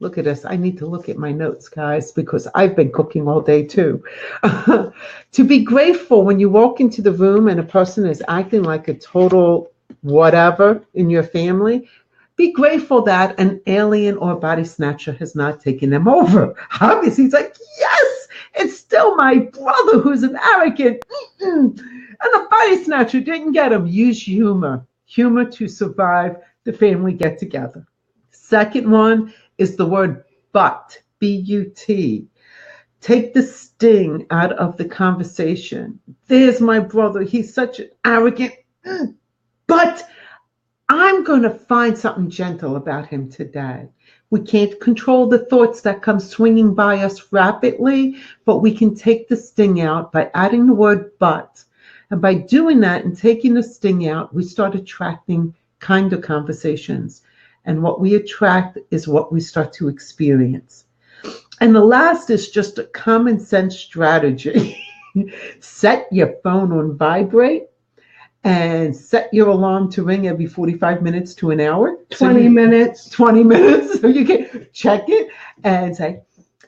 Look at this. I need to look at my notes, guys, because I've been cooking all day too. To be grateful when you walk into the room and a person is acting like a total whatever in your family, be grateful that an alien or body snatcher has not taken them over. Obviously, he's like, yes, it's still my brother who's an arrogant. And the body snatcher didn't get him. Use humor to survive the family get together. Second one is the word but, B-U-T. Take the sting out of the conversation. There's my brother. He's such an arrogant, but I'm going to find something gentle about him today. We can't control the thoughts that come swinging by us rapidly, but we can take the sting out by adding the word but. And by doing that and taking the sting out, we start attracting kinder conversations. And what we attract is what we start to experience. And the last is just a common sense strategy. Set your phone on vibrate and set your alarm to ring every 45 minutes to an hour. 20 minutes. 20 minutes. So you can check it and say,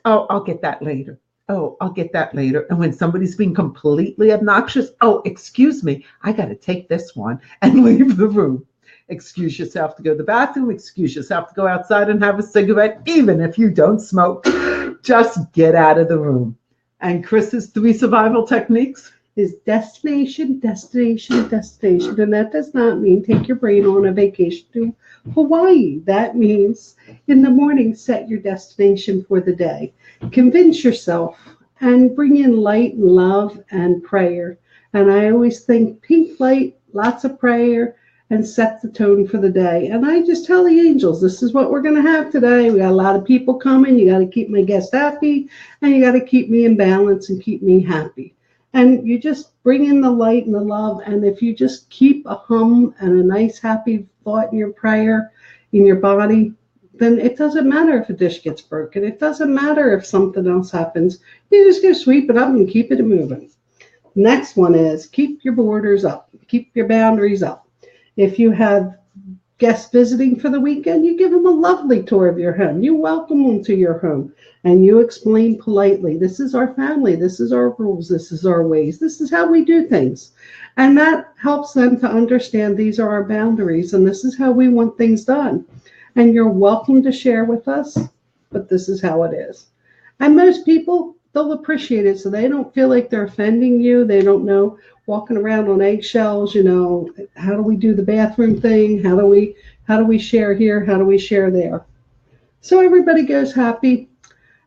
oh, I'll get that later. Oh, I'll get that later. And when somebody's being completely obnoxious, oh, excuse me, I got to take this one and leave the room. Excuse yourself to go to the bathroom. Excuse yourself to go outside and have a cigarette, even if you don't smoke. Just get out of the room. And Chris's 3 survival techniques is destination, destination, destination. And that does not mean take your brain on a vacation to Hawaii. That means in the morning, set your destination for the day. Convince yourself and bring in light and love and prayer. And I always think pink light, lots of prayer, and set the tone for the day. And I just tell the angels, this is what we're going to have today. We got a lot of people coming. You got to keep my guests happy, and you got to keep me in balance and keep me happy. And you just bring in the light and the love. And if you just keep a hum and a nice happy thought in your prayer, in your body, then it doesn't matter if a dish gets broken. It doesn't matter if something else happens. You just go sweep it up and keep it moving. Next one is keep your borders up. Keep your boundaries up. If you have guests visiting for the weekend, you give them a lovely tour of your home. You welcome them to your home, and you explain politely, this is our family, this is our rules, this is our ways, this is how we do things. And that helps them to understand these are our boundaries, and this is how we want things done. And you're welcome to share with us, but this is how it is. And most people, they'll appreciate it, so they don't feel like they're offending you. They don't know, walking around on eggshells, how do we do the bathroom thing? How do we share here? How do we share there? So everybody goes happy.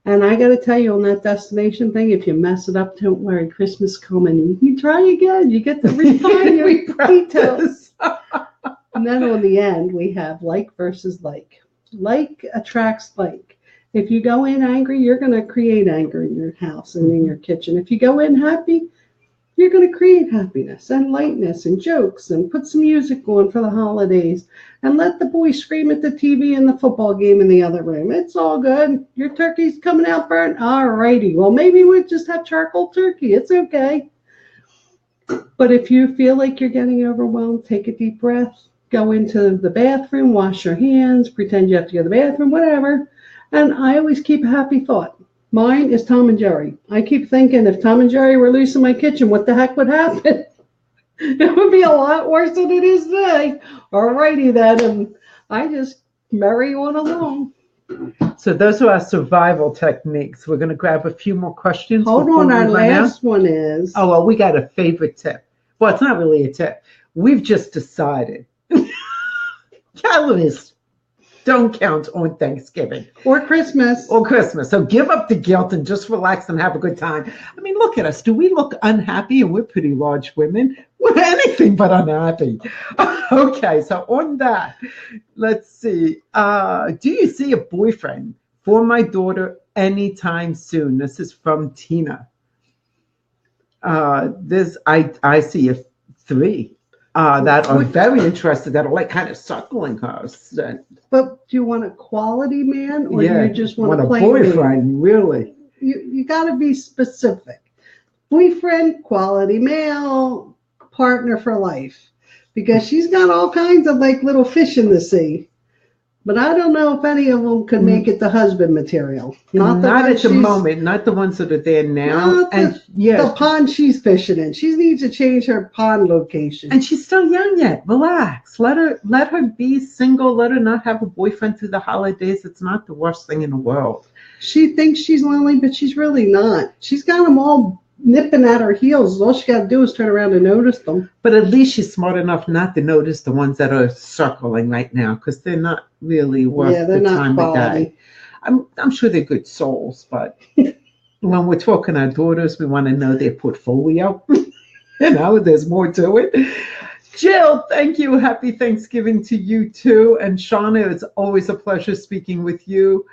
And I got to tell you, on that destination thing, if you mess it up, don't worry, Christmas coming. You try again. You get to refine your details. And then on the end, we have like versus like. Like attracts like. If you go in angry, you're going to create anger in your house and in your kitchen. If you go in happy, you're going to create happiness and lightness and jokes and put some music on for the holidays and let the boys scream at the TV in the football game in the other room. It's all good. Your turkey's coming out burnt. All righty. Well, maybe we'll just have charcoal turkey. It's okay. But if you feel like you're getting overwhelmed, take a deep breath, go into the bathroom, wash your hands, pretend you have to go to the bathroom, whatever. And I always keep a happy thought. Mine is Tom and Jerry. I keep thinking if Tom and Jerry were loose in my kitchen, what the heck would happen? It would be a lot worse than it is today. All righty then. And I just merry on along. So those are our survival techniques. We're going to grab a few more questions. Hold on, our last one is. Oh, well, we got a favorite tip. Well, it's not really a tip. We've just decided calories don't count on Thanksgiving. Or Christmas. Or Christmas. So give up the guilt and just relax and have a good time. I mean, look at us. Do we look unhappy? And we're pretty large women. We're anything but unhappy. Okay, so on that, let's see. Do you see a boyfriend for my daughter anytime soon? This is from Tina. I see 3. That are very interested, that are like kind of suckling her. But do you want a quality man, or do you just want a plain boyfriend, man? Really? You got to be specific. Boyfriend, quality male, partner for life. Because she's got all kinds of like little fish in the sea. But I don't know if any of them could make it the husband material. Not one at the she's- moment, not the ones that are there now. Not And The yeah, pond she's fishing in. She needs to change her pond location. and she's still young yet. Relax. Let her be single. Let her not have a boyfriend through the holidays. It's not the worst thing in the world. She thinks she's lonely, but she's really not. She's got them all nipping at her heels. All she got to do is turn around and notice them. But at least she's smart enough not to notice the ones that are circling right now, because they're not really worth Yeah, they're the not time of quality. day. I'm sure they're good souls, but when we're talking our daughters, we want to know their portfolio. There's more to it. Jill, thank you. Happy Thanksgiving to you too. And Shauna, it's always a pleasure speaking with you.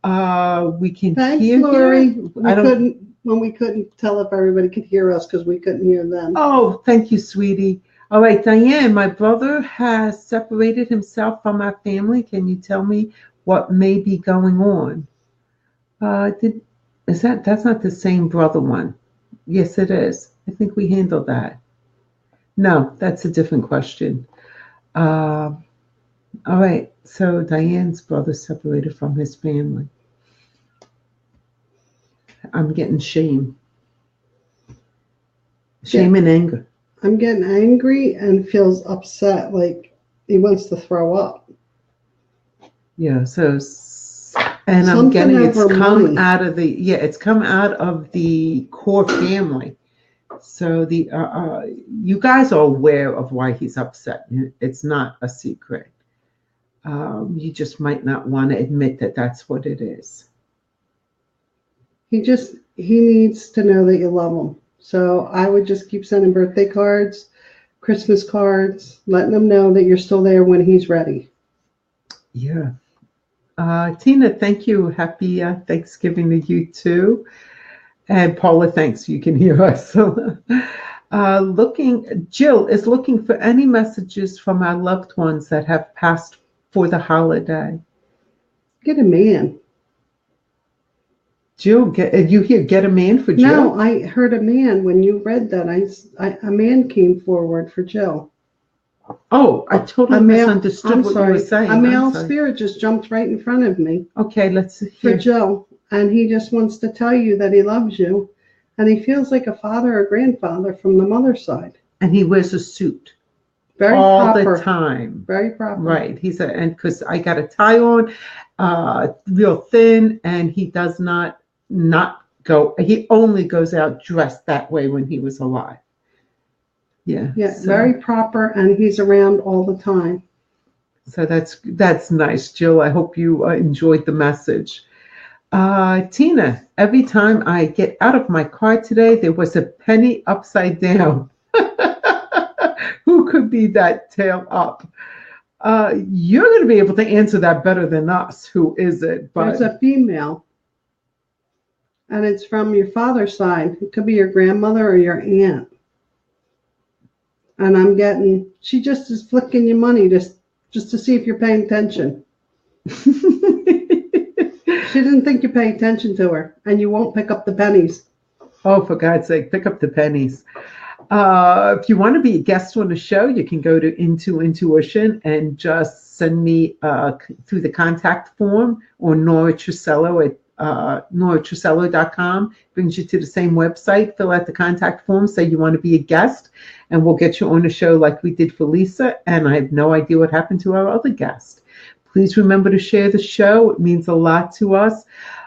We can Thanks, hear Lori. you. I don't- We couldn't tell if everybody could hear us because we couldn't hear them. Oh, thank you, sweetie. All right, Diane, my brother has separated himself from our family. Can you tell me what may be going on? That's not the same brother one? Yes, it is. I think we handled that. No, that's a different question. All right, so Diane's brother separated from his family. I'm getting shame. Shame and anger. I'm getting angry and feels upset, like he wants to throw up. Yeah, so and I'm Something getting it's over come money. out of it's come out of the core family. So the you guys are aware of why he's upset. It's not a secret. You just might not want to admit that that's what it is. He needs to know that you love him. So I would just keep sending birthday cards, Christmas cards, letting him know that you're still there when he's ready. Yeah. Tina, thank you. Happy Thanksgiving to you too. And Paula, thanks. You can hear us. Jill is looking for any messages from our loved ones that have passed for the holiday. Get a man. Jill, get a man for Jill? No, I heard a man when you read that. A man came forward for Jill. Oh, I totally misunderstood what you were saying. A male I'm sorry. spirit just jumped right in front of me. Okay, let's For hear. Jill, and he just wants to tell you that he loves you, and he feels like a father or grandfather from the mother's side. And he wears a suit Very all proper. the time. Very proper. Right. And because I got a tie on, real thin, and he does not go. He only goes out dressed that way when he was alive. Yeah. Yeah, so- very proper, and he's around all the time. So that's nice, Jill. I hope you enjoyed the message. Tina, every time I get out of my car today, there was a penny upside down. Who could be that tail up? You're going to be able to answer that better than us. Who is it? There's a female, and it's from your father's side. It could be your grandmother or your aunt. And she just is flicking you money just to see if you're paying attention. She didn't think you pay attention to her, and you won't pick up the pennies. Oh, for God's sake, pick up the pennies. If you want to be a guest on the show, you can go to Into Intuition and just send me through the contact form, or Nora Truscello at noratruscello.com. Brings you to the same website. Fill out the contact form, say you want to be a guest, and we'll get you on the show like we did for Lisa. And I have no idea what happened to our other guest. Please remember to share the show. It means a lot to us.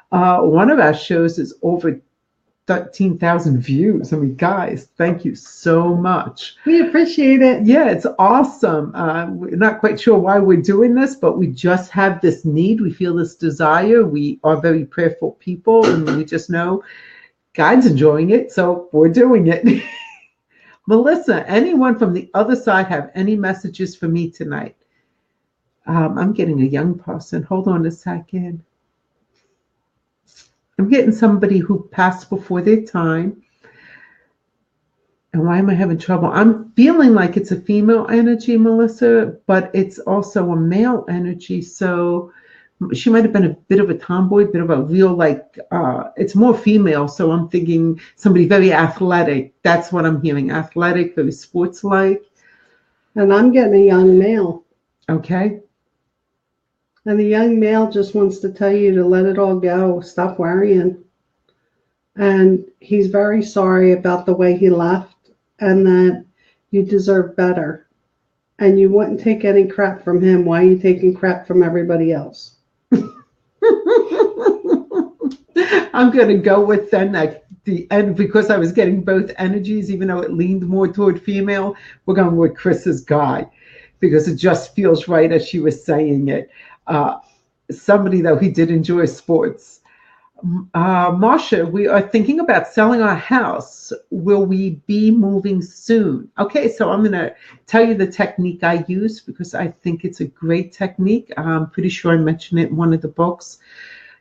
One of our shows is over 13,000 views. I mean, guys, thank you so much. We appreciate it. Yeah, it's awesome. We're not quite sure why we're doing this, but we just have this need. We feel this desire. We are very prayerful people, and we just know God's enjoying it, so we're doing it. Melissa, anyone from the other side have any messages for me tonight? I'm getting a young person. Hold on a second. I'm getting somebody who passed before their time. And why am I having trouble? I'm feeling like it's a female energy, Melissa, but it's also a male energy. So she might have been a bit of a tomboy, bit of a real, it's more female. So I'm thinking somebody very athletic. That's what I'm hearing. Athletic, very sports-like. And I'm getting a young male. Okay. And the young male just wants to tell you to let it all go, stop worrying. And he's very sorry about the way he left and that you deserve better. And you wouldn't take any crap from him. Why are you taking crap from everybody else? I'm going to go with then at the end, because I was getting both energies, even though it leaned more toward female, we're going with Chris's guy, because it just feels right as she was saying it. Somebody, though, he did enjoy sports. Marsha, we are thinking about selling our house. Will we be moving soon? Okay, so I'm going to tell you the technique I use because I think it's a great technique. I'm pretty sure I mentioned it in one of the books.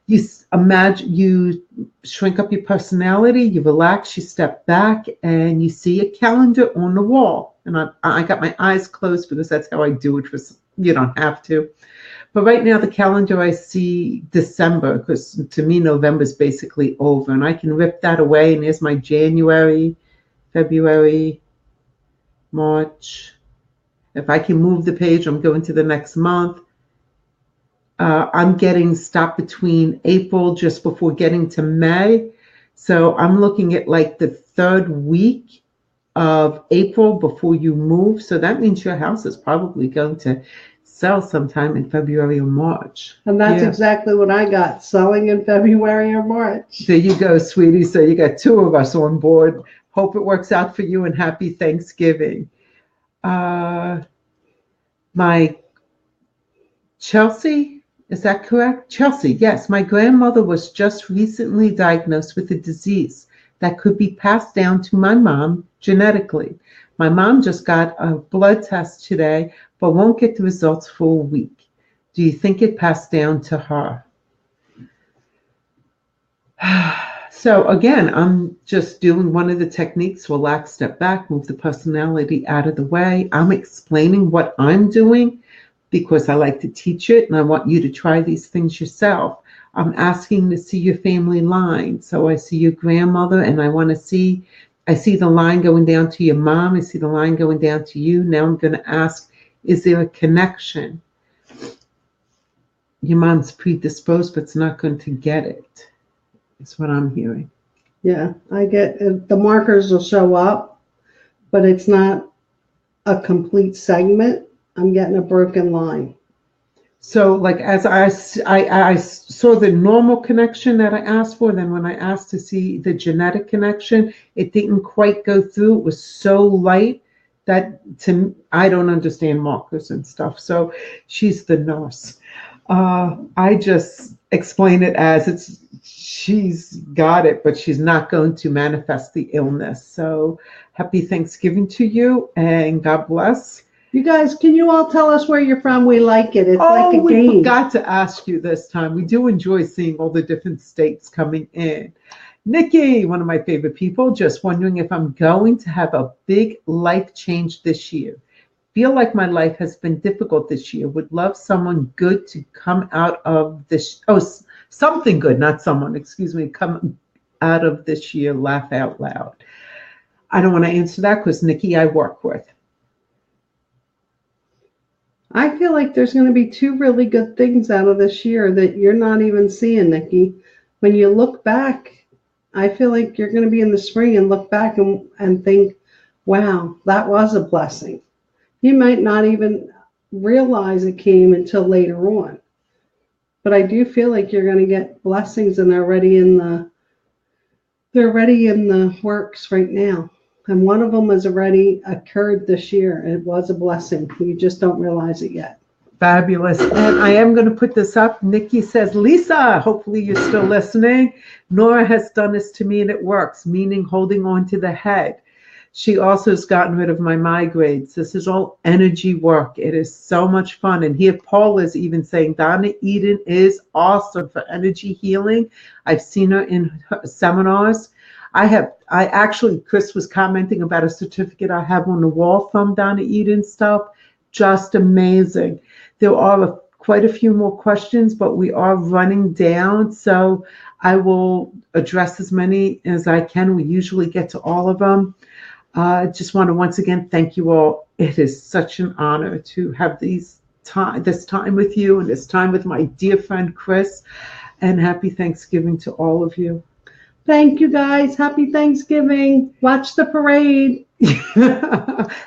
You imagine you shrink up your personality, you relax, you step back, and you see a calendar on the wall. And I got my eyes closed because that's how I do it. You don't have to. But right now, the calendar, I see December, because to me, November is basically over. And I can rip that away. And there's my January, February, March. If I can move the page, I'm going to the next month. I'm getting stopped between April, just before getting to May. So I'm looking at like the third week of April before you move. So that means your house is probably going to sell sometime in February or March. And that's exactly what I got, selling in February or March. There you go, sweetie. So you got two of us on board. Hope it works out for you, and happy Thanksgiving. My Chelsea, is that correct? Chelsea, yes. My grandmother was just recently diagnosed with a disease that could be passed down to my mom genetically. My mom just got a blood test today, but won't get the results for a week. Do you think it passed down to her? So again, I'm just doing one of the techniques, relax, step back, move the personality out of the way. I'm explaining what I'm doing because I like to teach it, and I want you to try these things yourself. I'm asking to see your family line. So I see your grandmother, and I see the line going down to your mom. I see the line going down to you. Now I'm going to ask, is there a connection? Your mom's predisposed, but it's not going to get it. It's what I'm hearing. Yeah, I get the markers will show up, but it's not a complete segment. I'm getting a broken line. So like as I saw the normal connection that I asked for, then when I asked to see the genetic connection, it didn't quite go through. It was so light that I don't understand markers and stuff. So she's the nurse. I just explain it as she's got it, but she's not going to manifest the illness. So happy Thanksgiving to you, and God bless. You guys, can you all tell us where you're from? We like it. It's like a game. We forgot to ask you this time. We do enjoy seeing all the different states coming in. Nikki, one of my favorite people, just wondering if I'm going to have a big life change this year. Feel like my life has been difficult this year. Would love someone good to come out of this. Oh, something good, not someone, excuse me, come out of this year. Laugh out loud. I don't want to answer that because Nikki, I work with. I feel like there's going to be two really good things out of this year that you're not even seeing, Nikki. When you look back, I feel like you're going to be in the spring and look back and think, wow, that was a blessing. You might not even realize it came until later on. But I do feel like you're going to get blessings, and they're already in the works right now. And one of them has already occurred this year. It was a blessing. You just don't realize it yet. Fabulous. And I am going to put this up. Nikki says, Lisa, hopefully you're still listening. Nora has done this to me and it works, meaning holding on to the head. She also has gotten rid of my migraines. This is all energy work. It is so much fun. And here Paul is even saying Donna Eden is awesome for energy healing. I've seen her in her seminars. Chris was commenting about a certificate I have on the wall from Donna Eden stuff. Just amazing. There are quite a few more questions, but we are running down. So I will address as many as I can. We usually get to all of them. I just want to once again thank you all. It is such an honor to have these time with you and this time with my dear friend Chris. And happy Thanksgiving to all of you. Thank you, guys. Happy Thanksgiving. Watch the parade.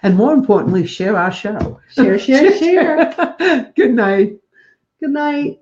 And more importantly, share our show. Share, share, share. Good night. Good night.